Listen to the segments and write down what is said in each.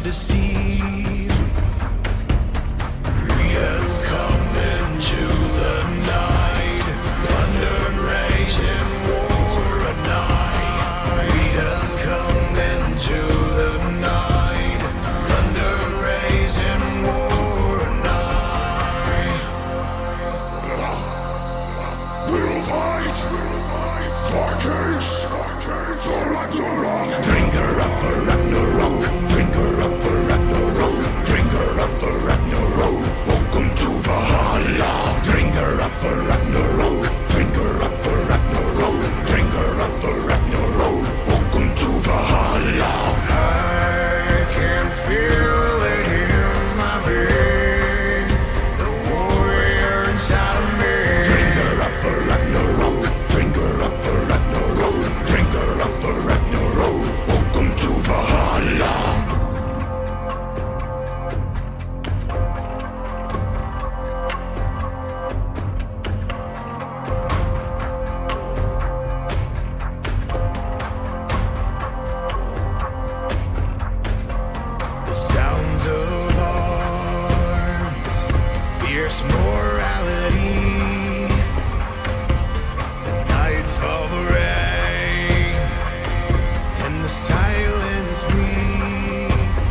hard to see. We have come into the night, thunder and rage and war at night. We have come into the night, thunder and rage and war at night. We'll fight for kings, for Ragnarok. Drink her up for Ragnarok, drink her up for Ragnarok, drink her up for Ragnarok. Welcome to Valhalla. Drink her up for Ragnarok, drink her up for Ragnarok, drink her up for Ragnarok. Welcome to Valhalla. I can feel it in my veins, the warrior inside of me. Drink her up for Ragnarok, drink her up for Ragnarok, drink her up for Ragnarok. Welcome to Valhalla. The sound of arms, fierce morality. Nightfall, the rain, and the silence leads.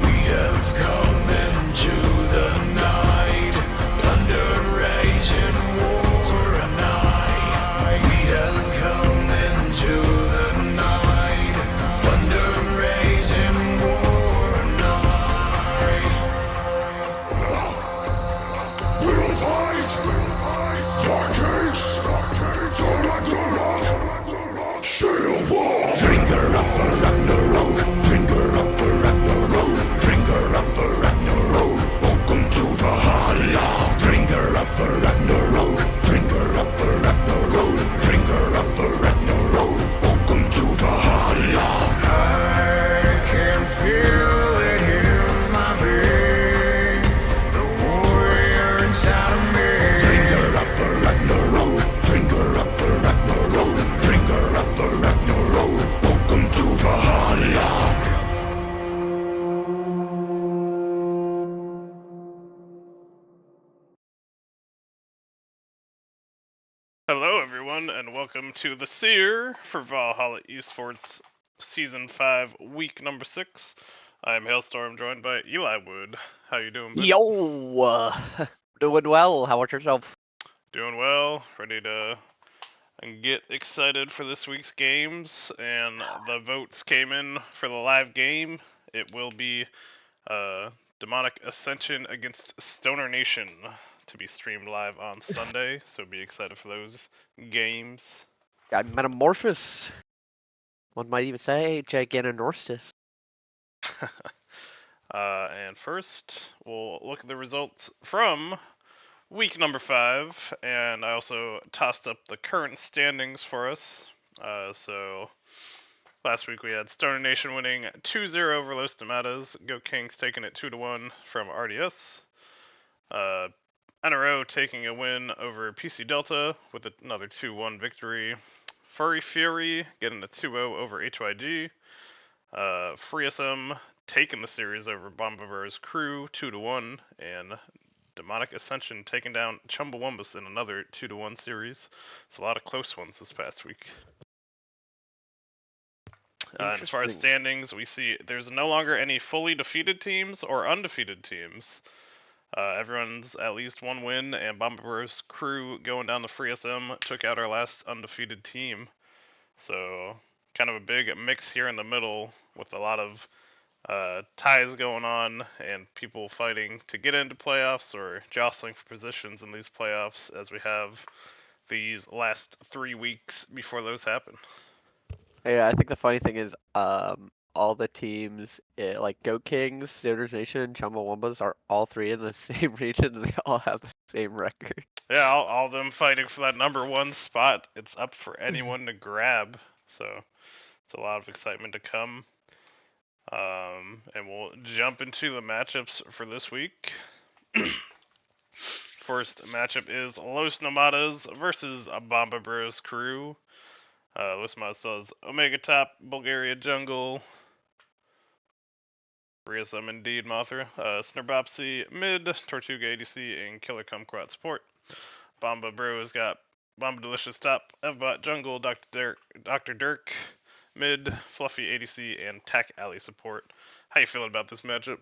We have come into the night, thunder, rage, and war at night. We have come into the night, thunder, rage, and war at night. We'll fight for kings, for Ragnarok. Shield wall. Drink her up for Ragnarok, drink her up for Ragnarok, drink her up for Ragnarok. Welcome to Valhalla. Drink her up for Ragnarok, drink her up for Ragnarok, drink her up for Ragnarok. Welcome to Valhalla. I can feel it in my veins, the warrior inside of me. Drink her up for Ragnarok, drink her up for Ragnarok, drink her up for Ragnarok. Welcome to Valhalla. Hello, everyone, and welcome to the Seer for Valhalla Esports Season 5, Week number 6. I'm Hailstorm, joined by Eli Wood. How you doing, buddy? Yo, doing well. How about yourself? Doing well. Ready to get excited for this week's games, and the votes came in for the live game. It will be Demonic Ascension against Stoner Nation to be streamed live on Sunday, so be excited for those games. I'm Metamorphosis. One might even say Gigantonorstis. And first, we'll look at the results from week number 5, and I also tossed up the current standings for us. So last week we had Stoner Nation winning 2-0 over Los Tomatas, Go Kings taking it 2-1 from RDS. NRO taking a win over PC Delta with another 2-1 victory. Furry Fury getting a 2-0 over HYG. FreeSM taking the series over Bombaver's Crew 2-1, and Demonic Ascension taking down Chumbawambus in another 2-1 series. It's a lot of close ones this past week. And as far as Interesting. standings, we see there's no longer any fully defeated teams or undefeated teams. Everyone's at least one win, and Bombaver's Crew going down the FreeSM took out our last undefeated team. So kind of a big mix here in the middle with a lot of ties going on and people fighting to get into playoffs or jostling for positions in these playoffs as we have these last 3 weeks before those happen. Yeah, I think the funny thing is, all the teams, like Go Kings, Stoners Nation, and Chumbawambas are all three in the same region, and they all have the same record. Yeah, all of them fighting for that number 1 spot. It's up for anyone to grab. So it's a lot of excitement to come. And we'll jump into the matchups for this week. First matchup is Los Nomadas versus Bomba Bros Crew. Los Nomadas does Omega Top, Bulgaria Jungle, Reasum indeed, Mothra. Snirbopsy mid, Tortuga ADC, and Killer Kumquat support. Bomba Bro has got Bomba Delicious top, Evbot jungle, Dr. Dirk mid, Fluffy ADC, and Tech Alley support. How you feeling about this matchup?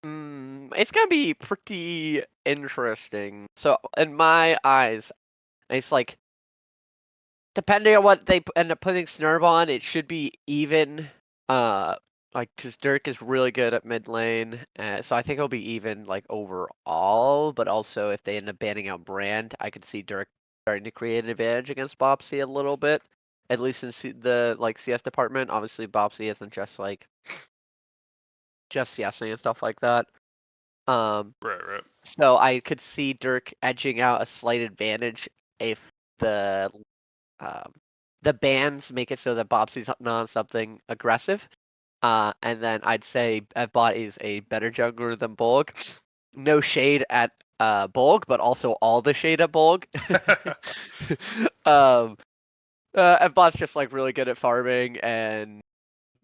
It's gonna be pretty interesting. So in my eyes, it's like depending on what they end up putting Snurb on, it should be even. Like because Dirk is really good at mid lane, so I think it'll be even like overall. But also, if they end up banning out Brand, I could see Dirk starting to create an advantage against Bopsy a little bit, at least in the like CS department. Obviously, Bopsy isn't just CSing and stuff like that. Right. So I could see Dirk edging out a slight advantage if the um, the bans make it so that Bopsy's not on something aggressive. And then I'd say Evbot is a better jungler than Bolg. No shade at Bolg, but also all the shade at Bolg. um, Evbot's just like really good at farming and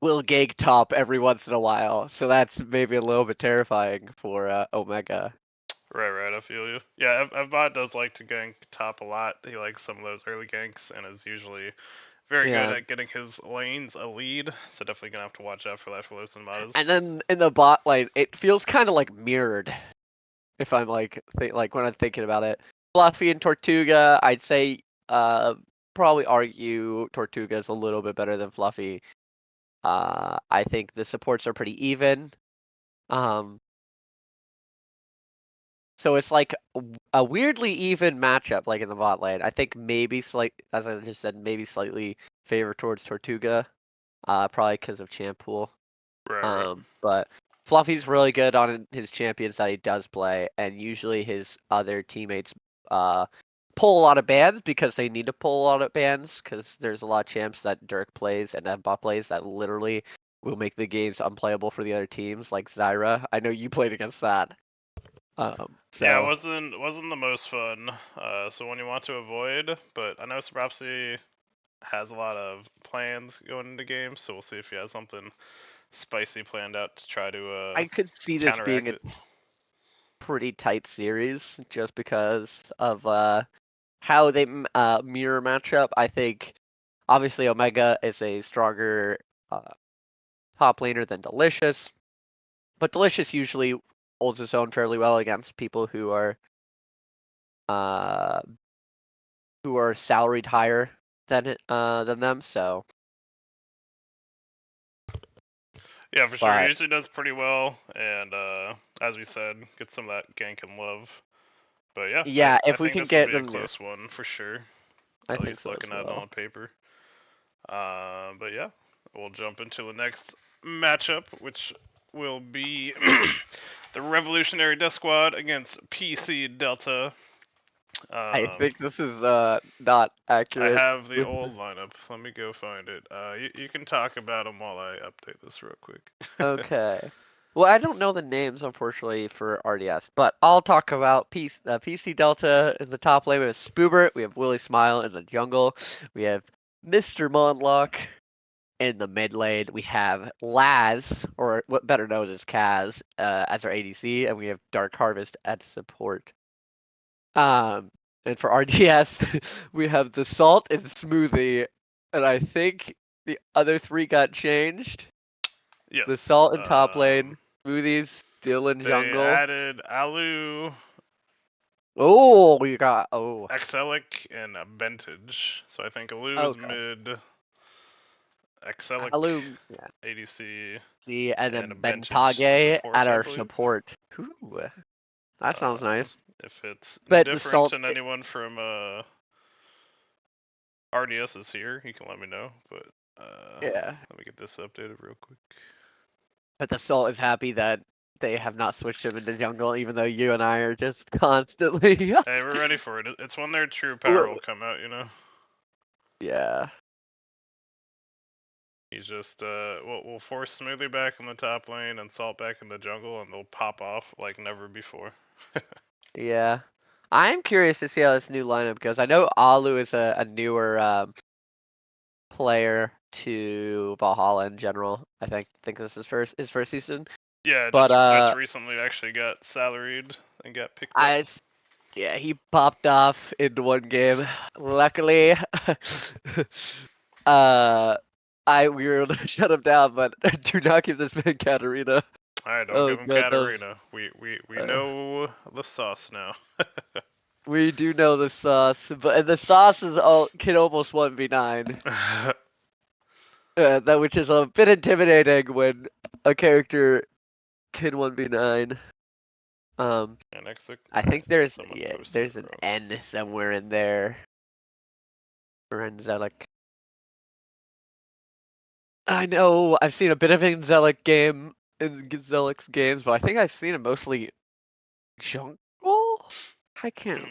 will gank top every once in a while. So that's maybe a little bit terrifying for Omega. Right, I feel you. Yeah, Evbot does like to gank top a lot. He likes some of those early ganks and is usually very good Yeah. at getting his lanes a lead. So definitely gonna have to watch out for that for Los Mods. And then in the bot lane, it feels kind of like mirrored. If I'm like when I'm thinking about it, Fluffy and Tortuga, I'd say probably argue Tortuga's a little bit better than Fluffy. I think the supports are pretty even. Um, so it's like a weirdly even matchup, like in the bot lane. I think maybe as I just said, maybe slightly favor towards Tortuga, probably because of champ pool. Right. But Fluffy's really good on his champions that he does play, and usually his other teammates pull a lot of bans because they need to pull a lot of bans because there's a lot of champs that Dirk plays and that bot plays that literally will make the games unplayable for the other teams, like Zyra. I know you played against that. Yeah, it So wasn't the most fun. So one you want to avoid, but I know Sprapsy has a lot of plans going into games, so we'll see if he has something spicy planned out to try to I could see this being counteract a it. pretty tight series just because of how they mirror matchup. I think obviously Omega is a stronger top laner than Delicious, but Delicious usually holds his own fairly well against people uh who are salaried higher than them. So, Yeah, for sure. He but usually does pretty well, and as we said, gets some of that gank and love. But yeah, yeah, I if we think can this will get be a them, close one for sure. I At think least so as looking at it well. on paper. But yeah, we'll jump into the next matchup, which will be the Revolutionary Death Squad against PC Delta. I Um, think this is not I accurate. have the old lineup. Let me go find it. You can talk about them while I update this real quick. Okay. Well, I don't know the names, unfortunately, for RDS, but I'll talk about PC Delta in the top lane. We have Spoobert, we have Willie Smile in the jungle, we have Mr. Monlock in the mid lane, we have Laz, or what better known as Kaz, as our ADC, and we have Dark Harvest at support. Um, and for RDS, we have the Salt and Smoothie, and I think the other three got changed. The Yes. Salt in top lane, Smoothies still in They jungle. added Alu, Oh, you got Exelic, and Bentage. So I think Alu is okay. mid, Exelic Alum, yeah. ADC, See, and and a then Bentage Bentage at support, I our believe. support. Ooh, that sounds nice. If it's But the different Salt, and anyone from RDS is here, you can let me know. But yeah. let me get this updated real quick. But the Salt is happy that they have not switched him into jungle, even though you and I are just constantly. Hey, we're ready for it. It's when their true power will come out, you know. Yeah. He's just we'll force Smoothie back in the top lane and Salt back in the jungle, and they'll pop off like never before. Yeah. I'm curious to see how this new lineup goes. I know Alu is a newer player to Valhalla in general. I think this is his first season. Yeah, But just recently actually got salaried and got picked up. yeah, he popped off in one game. Luckily, we were able to shut him down, but do not give this man Katarina. Alright, don't Oh give him god, that was, Katarina. We uh, know the sauce now. we do know the sauce, but and the sauce is can almost 1v9. That which is a bit intimidating when a character can 1v9. and next week, I think there's someone yeah, posted there's it an wrong. N somewhere in there for Angelic. I know I've seen a bit of Angelic game in Zelic's games, but I think I've seen it mostly jungle. I can't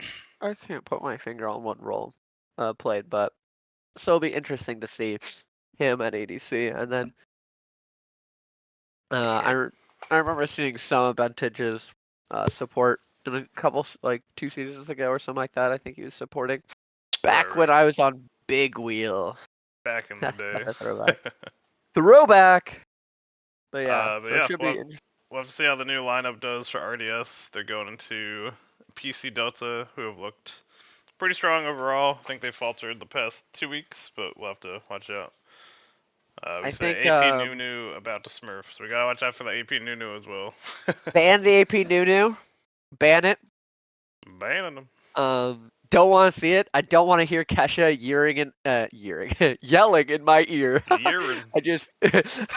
put my finger on what role played, but so it'll be interesting to see him at ADC. And then I remember seeing some advantages support in a couple like 2 seasons ago or something like that. I think he was supporting back when Right. I was on Big Wheel. Back in the day. That's a throwback. Throwback. But yeah, But so it yeah, should be interesting. we'll have to see how the new lineup does for RDS. They're going into PC Delta, who have looked pretty strong overall. I think they faltered the past 2 weeks, but we'll have to watch out. We I say think AP Nunu about to smurf, so we gotta watch out for the AP Nunu as well. ban the AP Nunu. Ban it. Banning them. Don't want to see it. I don't want to hear Kesha yelling in my ear. Urine.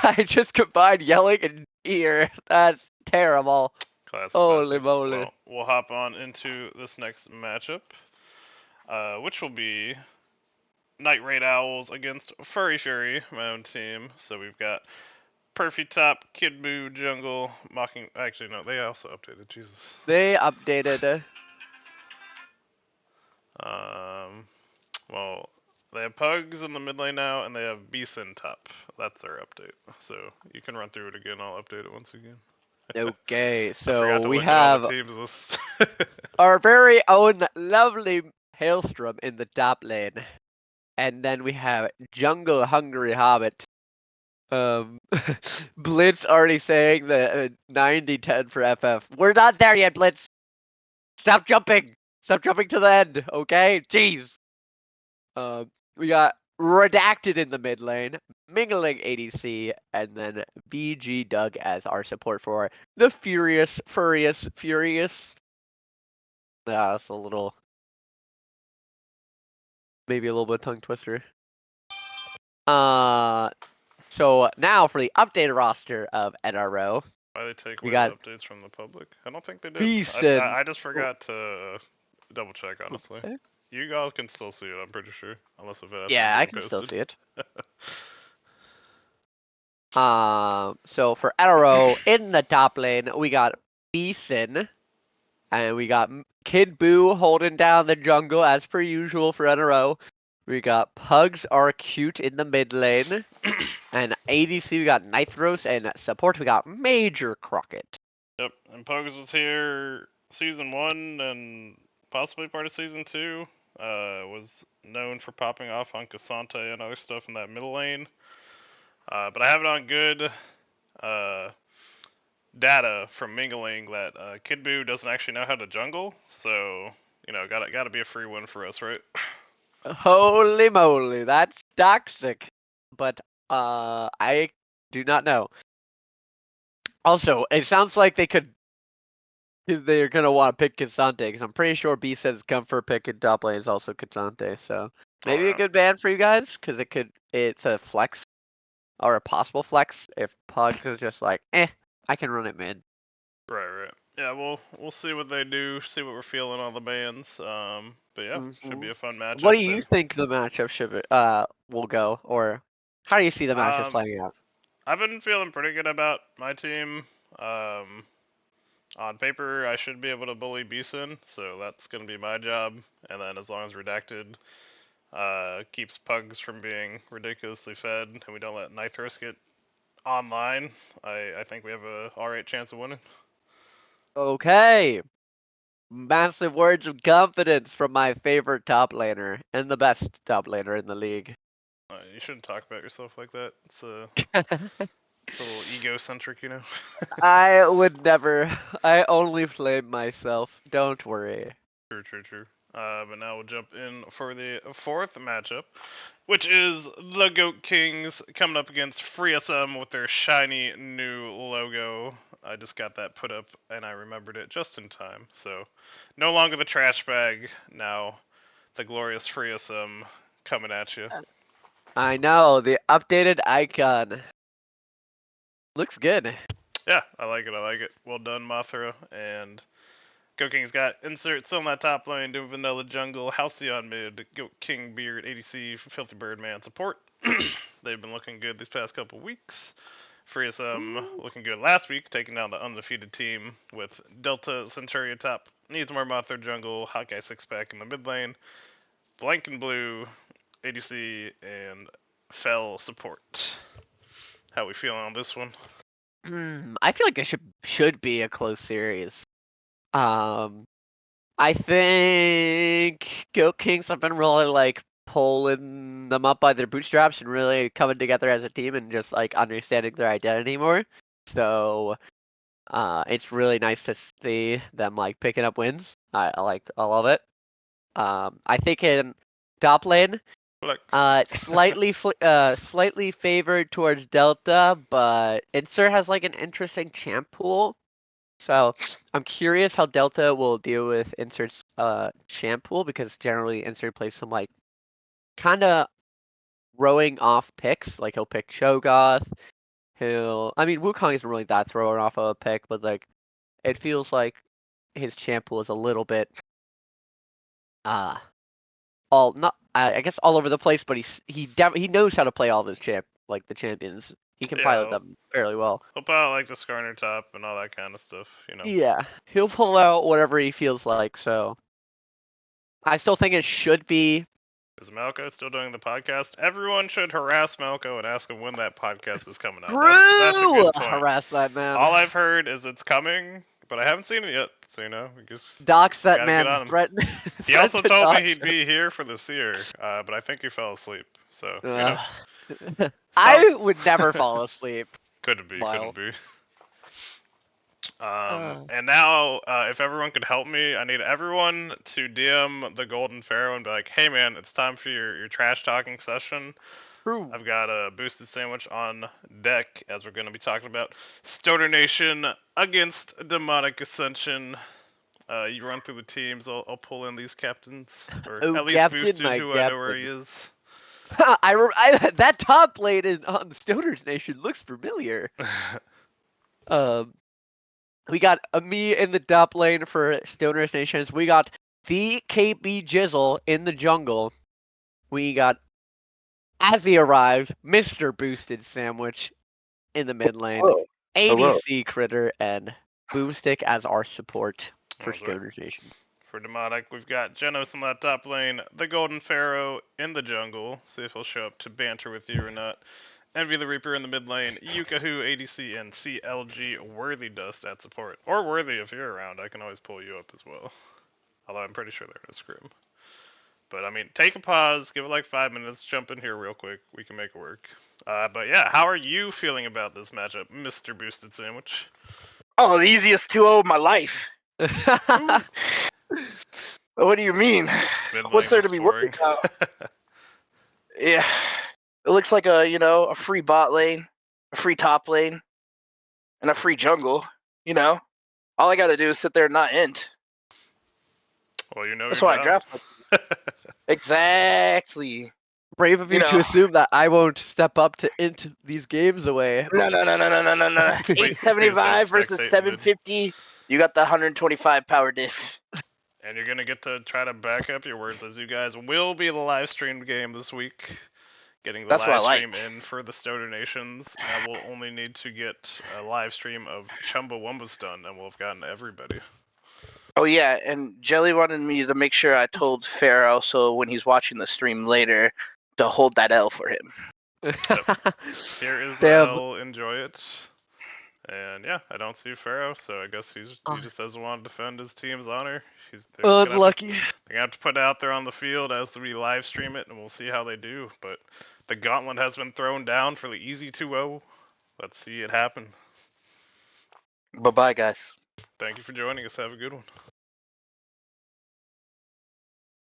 I just combined yelling and ear. That's terrible. Classic, Holy classic. moly. Well, we'll hop on into this next matchup, which will be Night Raid Owls against Furry Fury, my own team. So we've got Perfy top, Kid Boo, Jungle, Mocking. Actually, no, they also updated. Jesus. They updated. Um, well, they have Pugs in the mid lane now, and they have Beeson top. That's their update. So you can run through it again. I'll update it once again. Okay, I forgot so to we look at all the have teams list. our very own lovely Hailstrom in the top lane. And then we have Jungle Hungry Hobbit. Blitz already saying the 90-10 for FF. We're not there yet, Blitz. Stop jumping. Stop jumping to the end, okay? Jeez. We got Redacted in the mid lane, Mingling ADC, and then BG Doug as our support for the Furious. Yeah, that's maybe a little bit tongue twister. So now for the updated roster of NRO, Why they take we away the got updates from the public? I don't think they did. Beeson. I just forgot to double check, honestly. Okay. You all can still see it, I'm pretty sure. Unless if it hasn't Yeah, I been can still posted. see it. So for NRO in the top lane, we got Beeson, and we got Kid Boo holding down the jungle as per usual for NRO. We got Pugs are cute in the mid lane, and ADC we got Nithros, and support we got Major Crockett. Yep, and Pugs was here season 1 and possibly part of season 2. Was known for popping off on Cassante and other stuff in that middle lane. But I have it on good uh, data from mingling that Kid Boo doesn't actually know how to jungle, so gotta be a free win for us, right? Holy moly, that's toxic. But I do not know. Also, it sounds like they're gonna want to pick Cassante because I'm pretty sure B says comfort pick in top lane is also Cassante. So Oh maybe a yeah. good ban for you guys because it's a flex or a possible flex if Pug is just like I can run it mid. Right. Yeah, we'll see what they do, see what we're feeling on the bands. But yeah, should be Mhm. a fun What matchup. do you And think the matchup will go, or how do you see the matchups um, playing out? I've been feeling pretty good about my team. On paper, I should be able to bully Beeson, so that's gonna be my job. And then as long as Redacted keeps Pugs from being ridiculously fed, and we don't let Nithros get online, I think we have a alright chance of winning. Okay. Massive words of confidence from my favorite top laner and the best top laner in the league. You shouldn't talk about yourself like that. It's It's a little egocentric, you know. I would never. I only blame myself. Don't worry. True. But now we'll jump in for the fourth matchup, which is the Goat Kings coming up against FreeSM with their shiny new logo. I just got that put up and I remembered it just in time. So, no longer the trash bag, now the glorious FreeSM coming at you. I know the updated icon looks good. Yeah, I like it. Well done, Mothra. And Goat King's got inserts on that top lane, doing Vanilla Jungle, Halcyon mid, Goat King Beard, ADC, Filthy Birdman support. They've been looking good these past couple weeks. FreeSM looking good last week, taking down the undefeated team with Delta Centuria top, needs more Mothra jungle, Hawkeye six pack in the mid lane, Blank and Blue, ADC, and Fell support. How we feeling on this one? I feel like it should be a close series. Um, I think Goat Kings have been really like pulling them up by their bootstraps and really coming together as a team and just like understanding their identity more. So it's really nice to see them like picking up wins. I love it. I think in top lane, Flex. slightly favored towards Delta, but Insert has like an interesting champ pool. So I'm curious how Delta will deal with Insert's champ pool because generally Insert plays some like kind of throwing off picks. Like he'll pick Cho'Gath. I mean Wukong isn't really that throwing off of a pick, but like it feels like his champ pool is a little bit uh all not I guess all over the place, but he knows how to play all of his the champions. He can pilot Yeah, them fairly well. he'll put out like the Skarner top and all that kind of stuff, you know. Yeah, he'll pull out whatever he feels like. So I still think it should be. Is Malco still doing the podcast? Everyone should harass Malco and ask him when that podcast is coming out. That's a True! good point. Harass that man. All I've heard is it's coming, but I haven't seen it yet. So you know, we just Dox that gotta get man. on him. Threaten. He also threaten to told me dox he'd him. be here for the Seer, but I think he fell asleep. So you know, I would never fall asleep. couldn't be. While. Uh, And now, if everyone could help me, I need everyone to DM the Golden Pharaoh and be like, "Hey man, it's time for your trash talking session." True. I've got a boosted sandwich on deck as we're going to be talking about Stoner Nation against Demonic Ascension. You run through the teams. I'll pull in these captains, or Oh, at least Captain, boosted my who I know where he Captain. is. That top lane on Stoner's Nation looks familiar. We got me in the top lane for Stoner's Nations. We got the KB Jizzle in the jungle. We got, as he arrives, Mr. Boosted Sandwich in the mid lane. Hello. Hello. ADC Critter and Boomstick as our support for That's right. Stoner's Nation. For Demonic, we've got Genos in that top lane, the Golden Pharaoh in the jungle. See if he'll show up to banter with you or not. Envy the Reaper in the mid lane, Yukahu, ADC, and CLG Worthy Dust at support. Or Worthy if you're around, I can always pull you up as well. Although I'm pretty sure they're in a scrim. But I mean, take a pause, give it like 5 minutes, jump in here real quick, we can make it work. But yeah, how are you feeling about this matchup, Mr. Boosted Sandwich? Oh, the easiest 2-0 of my life. What do you mean? What's there to be worried about? Yeah, it looks like a free bot lane, a free top lane, and a free jungle. You know, all I got to do is sit there and not int. Well, you know That's you're why I draft. Exactly. Brave of you to assume that I won't step up to int these games away. No. 875 versus 750. You got the 125 power diff. And you're going to get to try to back up your words as you guys will be the live streamed game this week. Getting the live stream in for the Stoner Nations. And we'll only need to get a live stream of Chumbawamba's done, and we'll have gotten everybody. Oh, yeah, and Jelly wanted me to make sure I told Pharaoh so when he's watching the stream later to hold that L for him. Yep. Here is the L, enjoy it. And yeah, I don't see Pharaoh, so I guess he just doesn't want to defend his team's honor. Unlucky. They're gonna have to put it out there on the field as we live stream it, and we'll see how they do. But the gauntlet has been thrown down for the easy 2-0. let's see it happen. Bye-bye, guys. Thank you for joining us. Have a good one.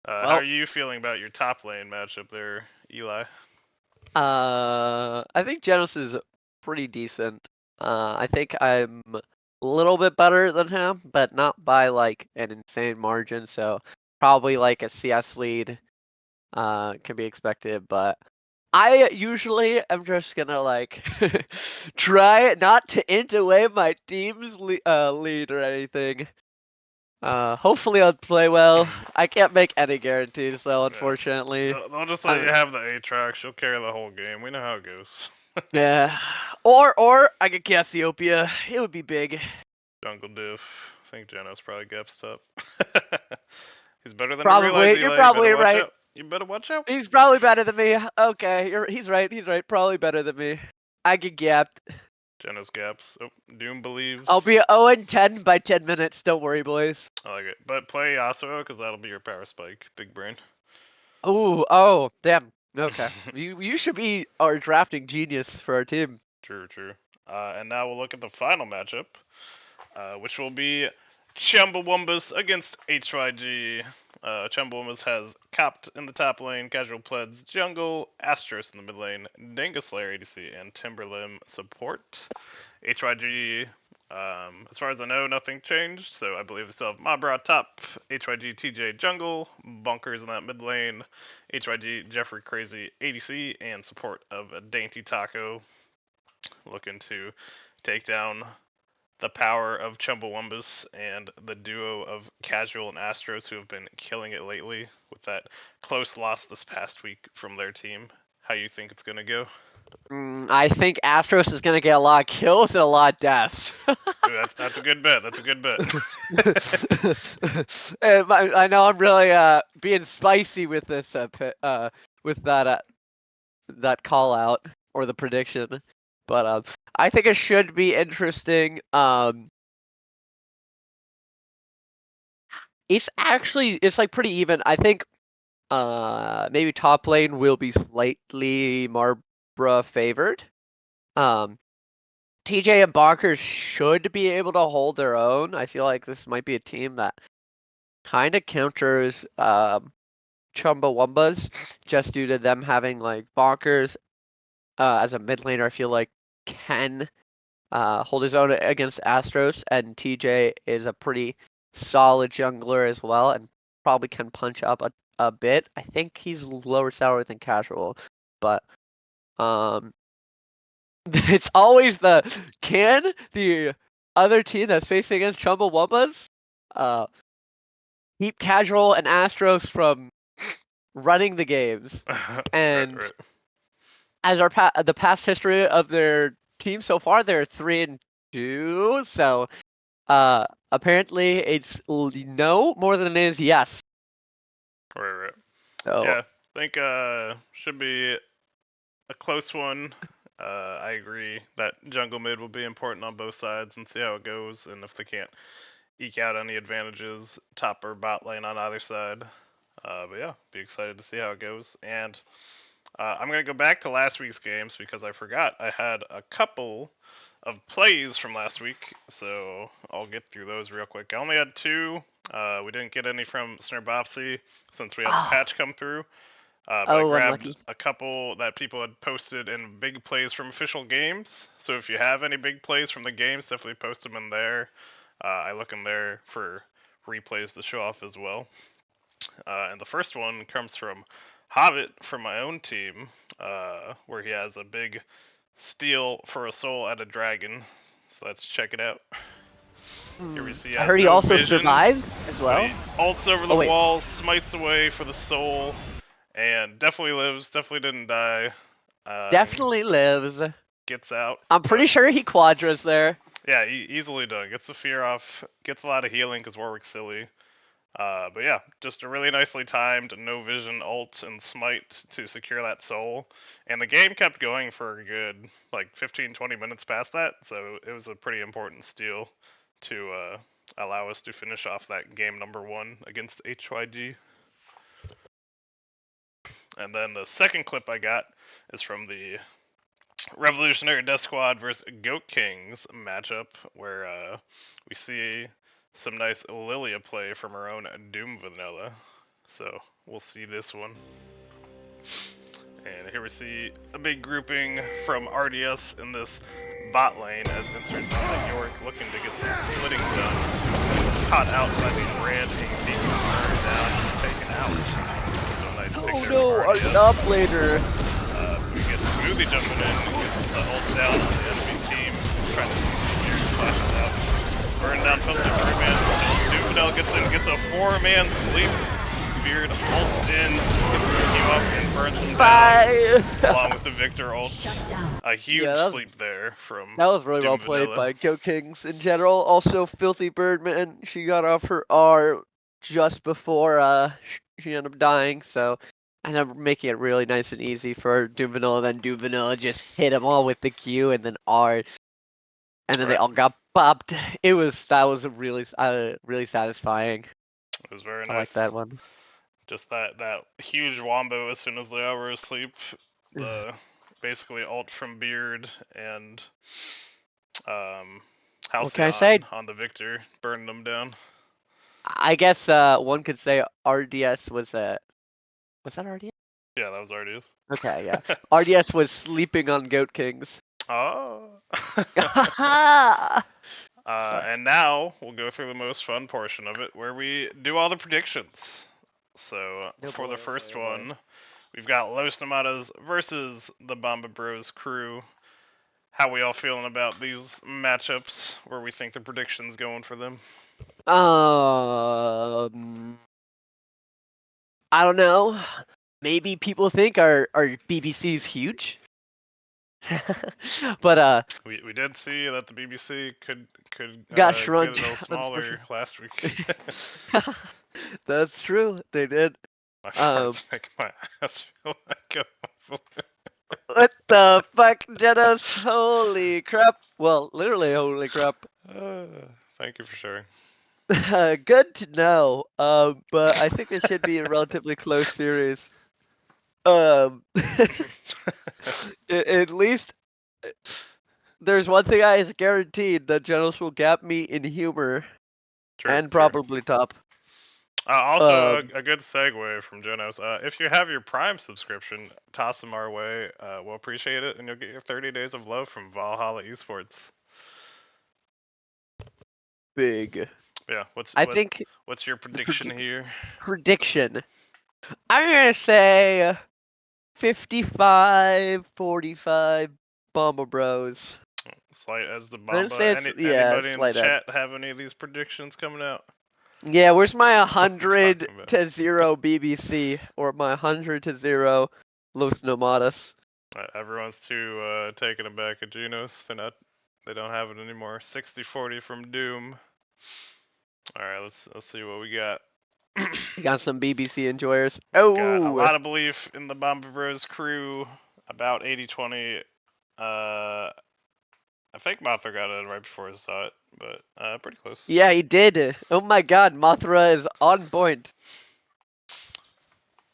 How Well, are you feeling about your top lane matchup there, Eli? I think Genos is pretty decent. I think I'm a little bit better than him, but not by like an insane margin. So probably like a CS lead can be expected. But I usually am just gonna like try not to int away my team's lead or anything. Hopefully I'll play well. I can't make any guarantees though, unfortunately. They'll just let you have the Aatrox. She'll carry the whole game. We know how it goes. Yeah. Or I could Cassiopeia. It would be big. Jungle diff. I think Genos probably gaps top. He's better than you realize, Probably. Eli. You're You probably better watch right. out. You better watch out. He's probably better than me. Okay, he's right. He's right. Probably better than me. I get gapped. Genos gaps. Oh, Doom believes. I'll be 0-10 by 10 minutes. Don't worry, boys. I like it. But play Yasuo, because that'll be your power spike. Big brain. Ooh, oh, damn. Okay. You should be our drafting genius for our team. True, true. And now we'll look at the final matchup, which will be Chumbawambas against HYG. Chumbawambas has Capped in the top lane, Casual Pleds jungle, Astros in the mid lane, Dingaslayer ADC, and Timberlimb support. HYG, as far as I know, nothing changed, so I believe they still have Mabra top, HYG TJ jungle, Bunkers in that mid lane, HYG Jeffrey Crazy ADC, and support of Dainty Taco, looking to take down the power of Chumbawambas and the duo of Casual and Astros who have been killing it lately with that close loss this past week from their team. How you think it's gonna go? I think Astros is gonna get a lot of kills and a lot of deaths. Ooh, that's a good bet. That's a good bet. And I know I'm really being spicy with this with that call out or the prediction, but I think it should be interesting. It's like pretty even. I think maybe top lane will be slightly Marbra favored. TJ and Bonkers should be able to hold their own. I feel like this might be a team that kind of counters Chumbawambas just due to them having like Bonkers as a mid laner. I feel like can hold his own against Astros, and TJ is a pretty solid jungler as well, and probably can punch up a bit. I think he's lower salary than Casual, but it's always can the other team that's facing against Chumbawambas keep Casual and Astros from running the games. And right. as the past history of their team so far, they're 3-2. So apparently it's no more than it is yes. Right. So Yeah, I think should be a close one. I agree that jungle mid will be important on both sides and see how it goes, and if they can't eke out any advantages, top or bot lane on either side. But yeah, be excited to see how it goes. And I'm going to go back to last week's games because I forgot I had a couple of plays from last week, so I'll get through those real quick. I only had two. We didn't get any from Snurbopsy since we had the patch come through. But I grabbed unlucky. a couple that people had posted in big plays from official games. So if you have any big plays from the games, definitely post them in there. I look in there for replays to show off as well. And the first one comes from Hobbit from my own team, where he has a big steal for a soul at a dragon. So let's check it out. Here we see he I has heard he no also vision, survived as but well. he ults over the Oh, wait. wall, smites away for the soul, and definitely lives. Definitely didn't die. Definitely lives. Gets out. I'm pretty sure he quadras there. Yeah, easily done. Gets the fear off. Gets a lot of healing because Warwick's silly. But yeah, just a really nicely timed no vision ult and smite to secure that soul. And the game kept going for a good like 15-20 minutes past that, so it was a pretty important steal to allow us to finish off that game number 1 against HYG. And then the second clip I got is from the Revolutionary Death Squad versus Goat Kings matchup, where we see some nice Lilia play from her own Doom Vanilla. So we'll see this one. And here we see a big grouping from RDS in this bot lane as inserts on York, looking to get some splitting done. Caught out by the Brand AC, burned down, taken out. So a nice picture our of RDS. top laner. We get Smoothie jumping in, gets the ult down on the enemy team, trying to see Seer flashes out. Burn down penalty for a man. Duvenel gets in, gets a 4-man sleep. Beard ults in, gets the Q up and burns him down, along with the Victor ult. A huge sleep there from That was really Doom well played Vanilla. by Goat Kings in general. Also, Filthy Birdman, she got off her R just before she ended up dying, so ended up making it really nice and easy for Doom Vanilla. Then Doom Vanilla just hit them all with the Q and then R, and then they all got popped. That was really really satisfying. It was very nice. I like that one. Just that huge wombo as soon as they all were asleep. The basically ult from Beard and Halcyon on the Victor, burning them down. I guess one could say RDS was that RDS? Yeah, that was RDS. Okay, yeah. RDS was sleeping on Goat Kings. Oh. And now we'll go through the most fun portion of it, where we do all the predictions. So for the first one, we've got Los Namadas versus the Bomba Bros crew. How we all feeling about these matchups? Where we think the predictions going for them? I don't know. Maybe people think our BBC's huge. But we did see that the BBC could got get a shrunk, little smaller last week. That's true. They did. My farts make my ass feel like a What the fuck, Jenos? Holy crap. Well, literally holy crap. Thank you for sharing. Good to know. But I think it should be a relatively close series. At least there's one thing I is guaranteed that Jenos will gap me in humor. And probably top. Also, a good segue from Genos. If you have your Prime subscription, toss them our way. We'll appreciate it, and you'll get your 30 days of love from Valhalla Esports. Big. Yeah. What's your prediction here? Prediction. I'm gonna say 55-45 Bomba Bros. Slight as the Bomba. Anybody in the chat have any of these predictions coming out? Yeah, where's my 100 to 0 BBC or my 100 to 0 Los Nomadas? Everyone's too taken aback at Genos. They don't have it anymore. 60-40 from Doom. All right, let's see what we got. We got some BBC enjoyers. Oh, got a lot of belief in the Bomba Bros crew. About 80-20. I think Mothra got it right before I saw it, but pretty close. Yeah, he did. Oh my God, Mothra is on point.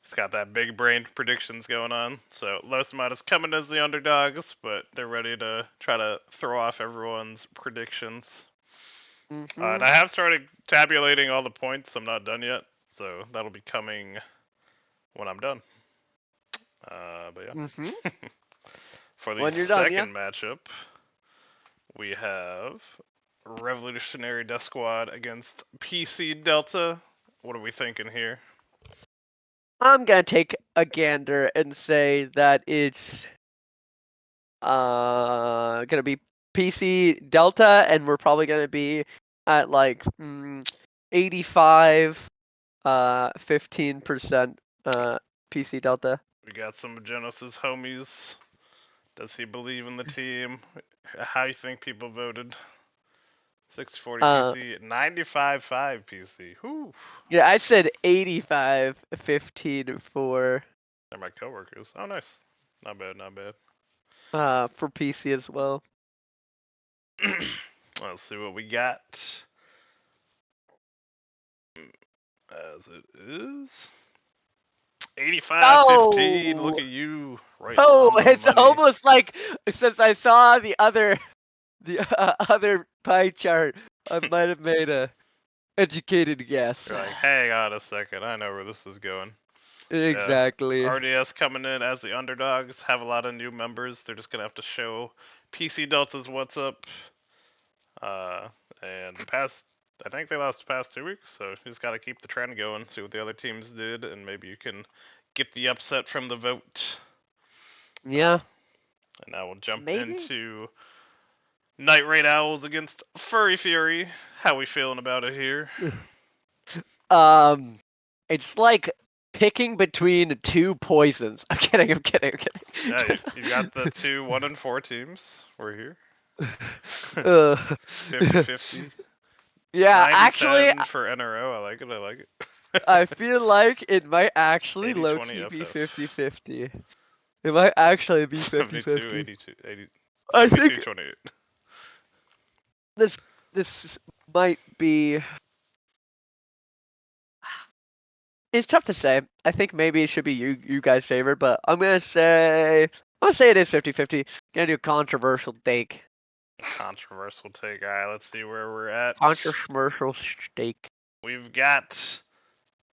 He's got that big brain predictions going on. So Los Matas coming as the underdogs, but they're ready to try to throw off everyone's predictions. And I have started tabulating all the points. I'm not done yet, so that'll be coming when I'm done. But yeah. For the second matchup, we have Revolutionary Death Squad against PC Delta. What are we thinking here? I'm gonna take a gander and say that it's gonna be PC Delta, and we're probably gonna be at like 85 15% PC Delta. We got some of Genos' homies. Does he believe in the team? How you think people voted? 640 PC, 95.5 PC. Whew. Yeah, I said 85-15 for. They're my coworkers. Oh, nice. Not bad, not bad. For PC as well. Let's see what we got. As it is 85-15. Look at you. right Oh, on the it's money. almost like since I saw the other other pie chart, I might have made a educated guess. You're like, hang on a second, I know where this is going. Exactly. Yeah, RDS coming in as the underdogs, have a lot of new members. They're just gonna have to show PC Delta's what's up. And I think they lost the past 2 weeks, so you just gotta keep the trend going, see what the other teams did, and maybe you can get the upset from the vote. Yeah. And now we'll jump Maybe. into Night Raid Owls against Furry Fury. How we feeling about it here? It's like picking between two poisons. I'm kidding. Yeah, you got the two 1-4 teams. We're here. Uh, 50-50. yeah, 90-10 actually, for NRO. I like it. I feel like it might actually 80-20 low-key be FF. 50-50. It might actually be 72, 50-50. 82, 80, I 72, think 28. this might be. It's tough to say. I think maybe it should be you guys favored, but I'm gonna say it is 50-50. Gonna do a controversial take. Controversial take. Alright, let's see where we're at. Controversial take. We've got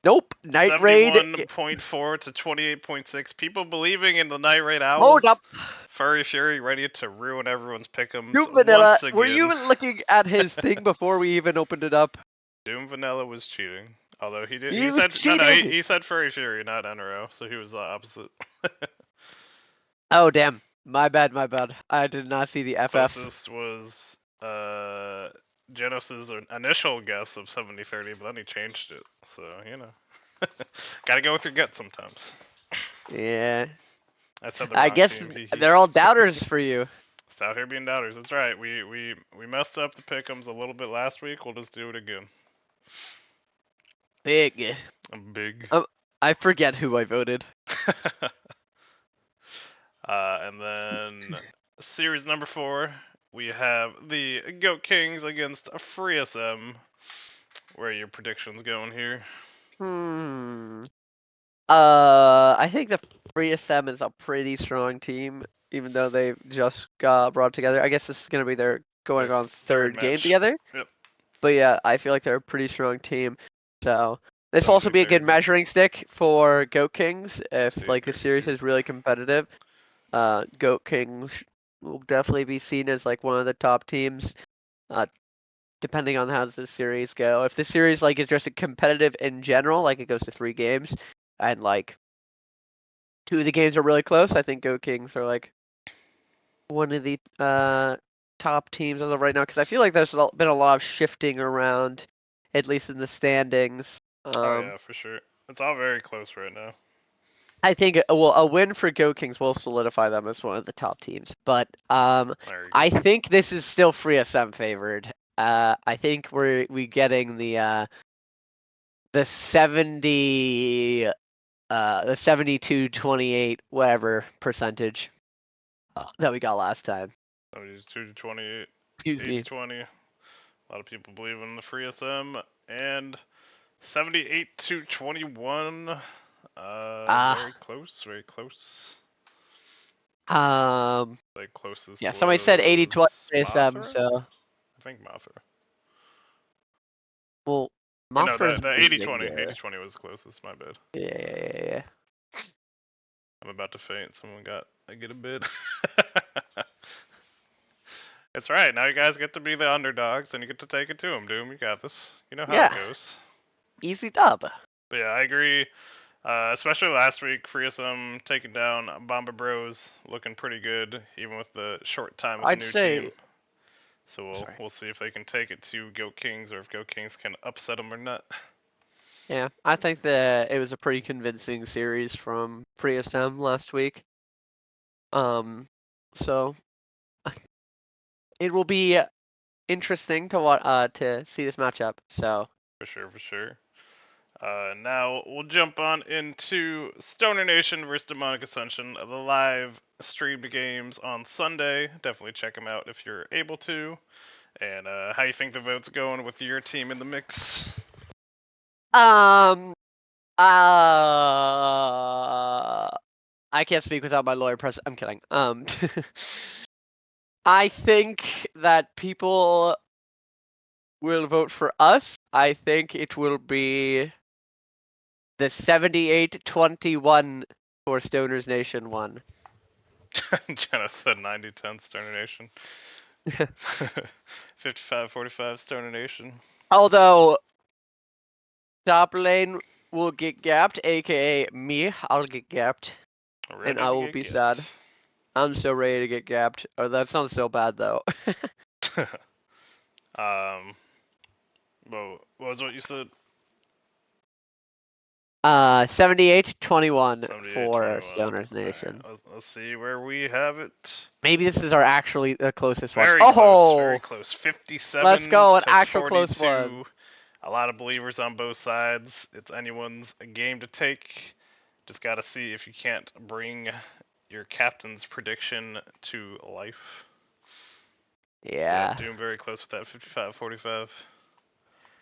Nope. Night Raid. 71.4 to 28.6. People believing in the Night Raid Owls. Hold up. Furry Fury ready to ruin everyone's pick'ems Doom Vanilla. once again. Were you looking at his thing before we even opened it up? Doom Vanilla was cheating. Although he did. He He was said cheating! he said Furry Fury, not NRO, so he was the opposite. Oh damn. My bad. I did not see the FF. Closest was Genos's initial guess of 70-30, but then he changed it. So, you know. Gotta go with your gut sometimes. Yeah. I said the I wrong guess team. they're all doubters for you. It's out here being doubters. That's right. We messed up the pick'ems a little bit last week. We'll just do it again. Big. I'm big. I forget who I voted. And then series number 4, we have the Goat Kings against Free SM. Where are your predictions going here? I think the Free SM is a pretty strong team, even though they just got brought together. I guess this is gonna be their going Their on third game match. together. Yep. But yeah, I feel like they're a pretty strong team. So this will also be a good 70-30. measuring stick for Goat Kings if like the 38-32. series is really competitive. Goat Kings will definitely be seen as like one of the top teams. Depending on how this series go. If the series like is just a competitive in general, like it goes to 3 games, and like 2 of the games are really close, I think Goat Kings are like one of the top teams as of right now. Because I feel like there's been a lot of shifting around, at least in the standings. Oh yeah, for sure. It's all very close right now. I think a win for Goat Kings will solidify them as one of the top teams. But I think this is still Free SM favored. I think we getting the 70 the 72-28 whatever percentage that we got last time. 72 to 28. Excuse 8 me. to 20. A lot of people believe in the Free SM. And 78 to 21. Very close, very close. Like closest. Yeah, somebody said 80-20 SM, so I think Mothra. well, No, Mothra's the 80-20. 80-20 was closest, my bad. Yeah. I'm about to faint. Someone get a bid. It's right. Now you guys get to be the underdogs and you get to take it to them, Doom. You got this. You know how it goes. Easy dub. But yeah, I agree. Especially last week, Free SM taking down Bomber Bros, looking pretty good, even with the short time with the new team. So we'll see if they can take it to Goat Kings or if Goat Kings can upset them or not. Yeah, I think that it was a pretty convincing series from Free SM last week. So it will be interesting to see this matchup. So For sure. Now we'll jump on into Stoner Nation versus Demonic Ascension, the live streamed games on Sunday. Definitely check them out if you're able to. And how you think the vote's going with your team in the mix? Uh, I can't speak without my lawyer present. I'm kidding. I think that people will vote for us. I think it will be the 78-21 for Stoners Nation one. Jenna said 90-10 Stoner Nation. 55-45 Stoner Nation. Although top lane will get gapped, aka me. I'll get gapped, and I will be sad. I'm so ready to get gapped. Oh, that sounds so bad though. Well, what was what you said? 78-21 for 78-21. Stoners Nation. Right, let's see where we have it. Maybe this is our actually the closest one. Very Oh, close, very close. 57 let's go, an to actual 42. close one. A lot of believers on both sides. It's anyone's game to take. Just gotta see if you can't bring your captain's prediction to life. Yeah. Doom very close with that 55-45.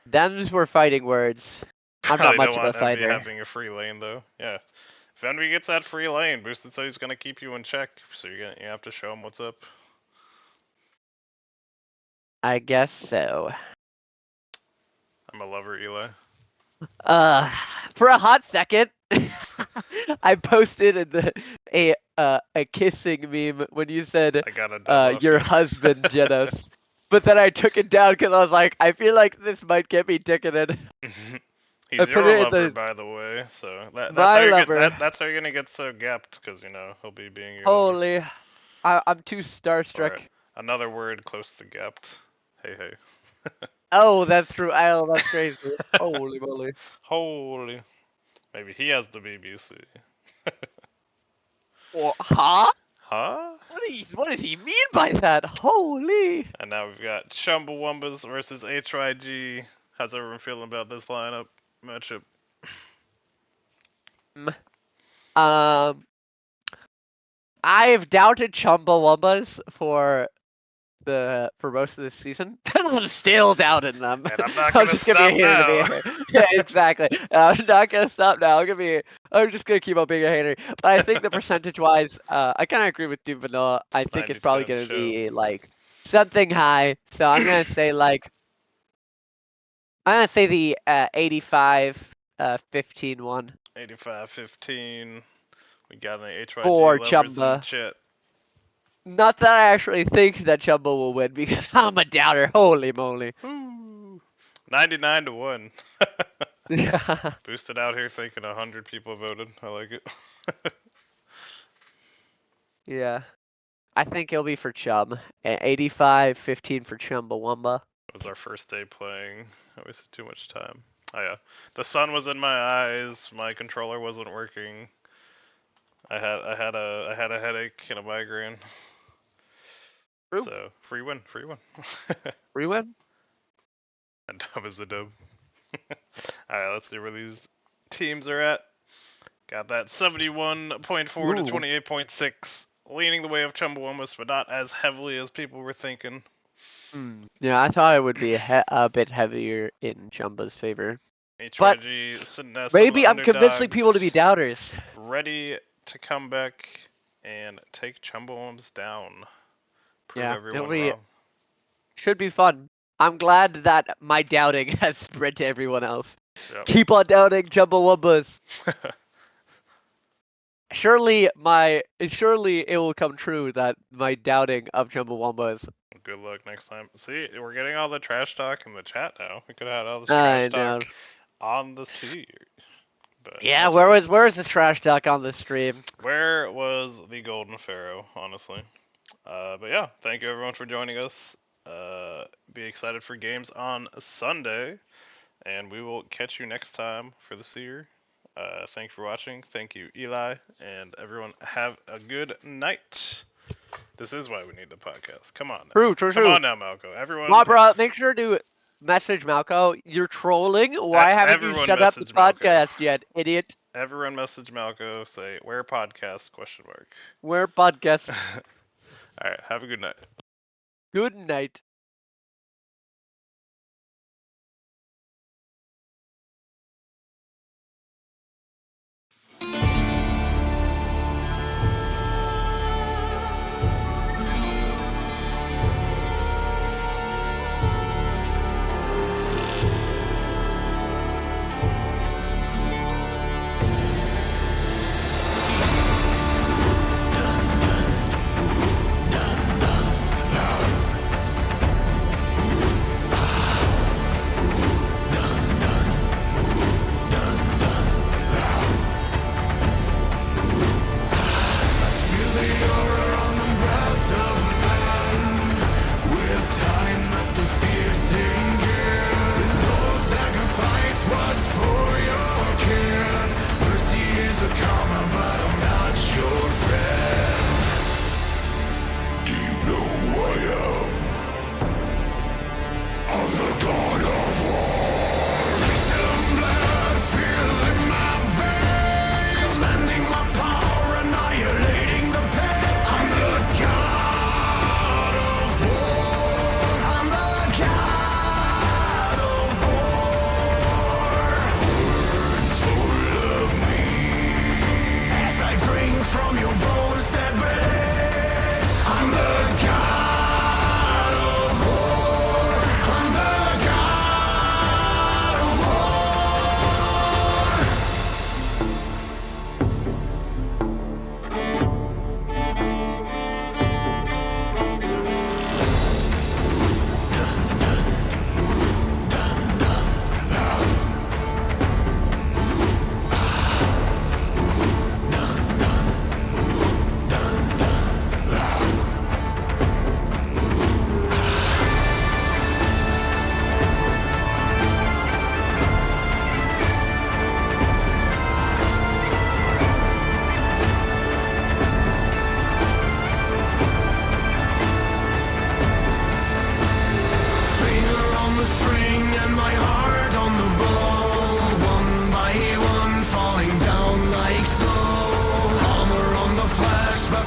Them's were fighting words. I'm not much of a Envy fighter. having a free lane though. Yeah. If Envy gets that free lane, Boosted says he's gonna keep you in check, so you have to show him what's up. I guess so. I'm a lover, Eli. For a hot second, I posted a kissing meme when you said I got a dub off your you. husband, Genos. But then I took it down because I was like, I feel like this might get me ticketed. He's your lover, by the way, so that's how you're gonna get so gapped, because he'll be being your lover. Holy, I'm too starstruck. Or another word close to gapped. Hey. Oh, that's true. Oh, that's crazy. Holy moly. Holy. Maybe he has the BBC. Huh? Huh? What did he mean by that? Holy. And now we've got Chumbawambas versus HYG. How's everyone feeling about this lineup matchup? I've doubted Chumbawambas for most of this season. I'm still doubting them. And I'm not gonna stop now. Yeah, exactly. I'm not gonna stop now. I'm just gonna keep on being a hater. But I think the percentage-wise, I kind of agree with Doom Vanilla. I think it's probably gonna be like something high. So I'm gonna say the 85-15 one. 85-15. We got an HYG For lovers Chumba. in chat. Not that I actually think that Chumba will win because I'm a doubter. Holy moly. 99-1. Yeah. Boosted out here thinking 100 people voted. I like it. Yeah. I think it'll be for Chum. 85-15 for Chumbawamba. It was our first day playing. I wasted too much time. Oh yeah. The sun was in my eyes. My controller wasn't working. I had a headache and a migraine. True. So free win. Free win? And dub is a dub. Alright, let's see where these teams are at. Got that 71.4 to 28.6. Leaning the way of Chumbawambas, but not as heavily as people were thinking. Yeah, I thought it would be a bit heavier in Chumba's favor. HYG sitting as maybe I'm convincing people to be doubters. Ready to come back and take Chumbawambas down. Prove everyone wrong. Should be fun. I'm glad that my doubting has spread to everyone else. Yep. Keep on doubting Chumbawambas. Surely it will come true that my doubting of Chumbawambas. Good luck next time. See, we're getting all the trash talk in the chat now. We could have had all this trash talk on the Seer. But yeah, where was this trash talk on the stream? Where was the Golden Pharaoh, honestly? But yeah, thank you everyone for joining us. Be excited for games on Sunday, and we will catch you next time for the Seer. Thank you for watching. Thank you, Eli, and everyone. Have a good night. This is why we need the podcast. Come on. Now. True. Come on now, Malco. Everyone. Bro, make sure to message Malco. You're trolling. Why haven't you shut up the podcast yet, idiot? Everyone message Malco. Say where podcast ? Where podcast? All right. Have a good night. Good night.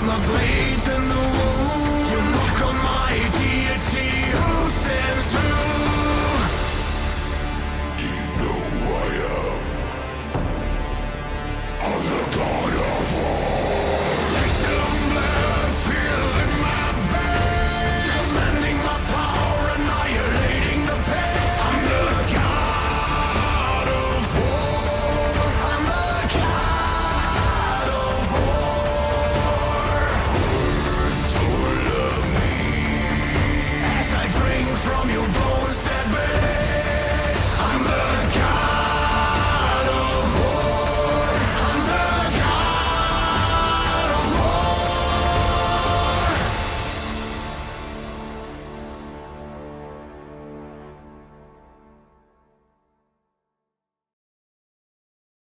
my blade.